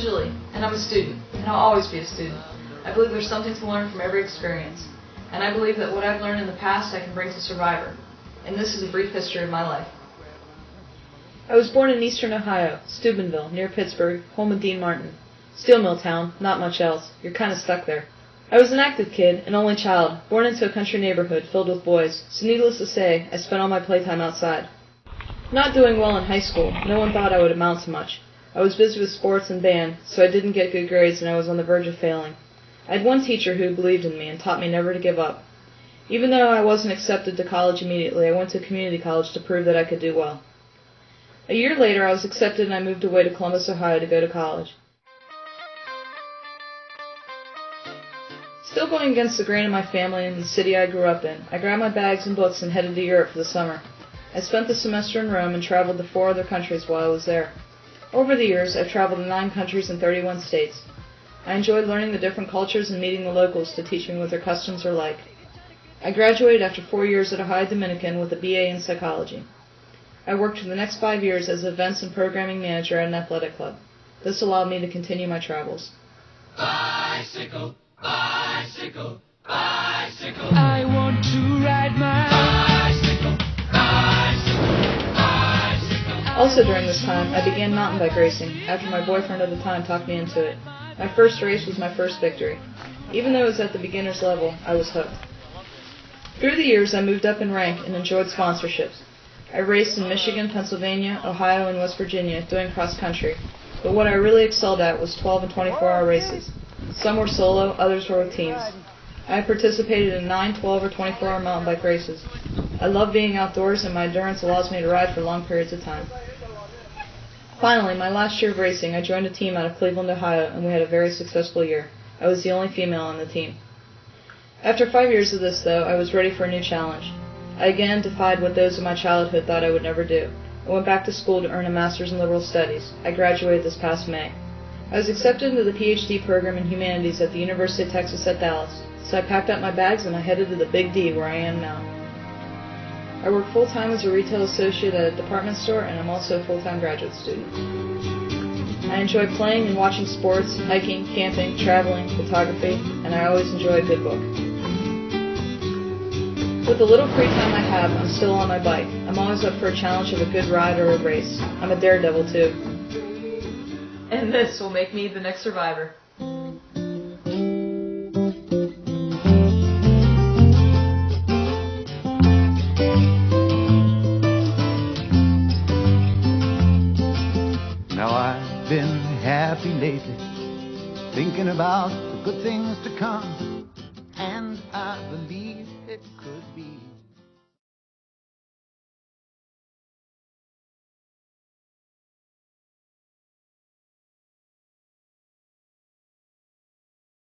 Julie, and I'm a student, and I'll always be a student. I believe there's something to learn from every experience, and I believe that what I've learned in the past I can bring to Survivor, and this is a brief history of my life. I was born in eastern Ohio, Steubenville, near Pittsburgh, home of Dean Martin. Steel mill town, not much else. You're kind of stuck there. I was an active kid, an only child, born into a country neighborhood filled with boys, so needless to say, I spent all my playtime outside. Not doing well in high school, no one thought I would amount to much. I was busy with sports and band, so I didn't get good grades and I was on the verge of failing. I had one teacher who believed in me and taught me never to give up. Even though I wasn't accepted to college immediately, I went to community college to prove that I could do well. A year later, I was accepted and I moved away to Columbus, Ohio to go to college. Still going against the grain of my family and the city I grew up in, I grabbed my bags and books and headed to Europe for the summer. I spent the semester in Rome and traveled to 4 other countries while I was there. Over the years, I've traveled to 9 countries and 31 states. I enjoyed learning the different cultures and meeting the locals to teach me what their customs are like. I graduated after 4 years at Ohio Dominican with a BA in psychology. I worked for the next 5 years as events and programming manager at an athletic club. This allowed me to continue my travels. Bicycle, bicycle, bicycle. I want to ride my bicycle, bicycle, bicycle. Also during this time, I began mountain bike racing after my boyfriend at the time talked me into it. My first race was my first victory. Even though it was at the beginner's level, I was hooked. Through the years, I moved up in rank and enjoyed sponsorships. I raced in Michigan, Pennsylvania, Ohio, and West Virginia doing cross-country, but what I really excelled at was 12 and 24-hour races. Some were solo, others were with teams. I participated in 9, 12, or 24-hour mountain bike races. I love being outdoors, and my endurance allows me to ride for long periods of time. Finally, my last year of racing, I joined a team out of Cleveland, Ohio, and we had a very successful year. I was the only female on the team. After 5 years of this, though, I was ready for a new challenge. I again defied what those of my childhood thought I would never do. I went back to school to earn a master's in liberal studies. I graduated this past May. I was accepted into the PhD program in humanities at the University of Texas at Dallas, so I packed up my bags and I headed to the Big D where I am now. I work full-time as a retail associate at a department store, and I'm also a full-time graduate student. I enjoy playing and watching sports, hiking, camping, traveling, photography, and I always enjoy a good book. With the little free time I have, I'm still on my bike. I'm always up for a challenge of a good ride or a race. I'm a daredevil, too. And this will make me the next survivor. Now I've been happy lately, thinking about the good things to come.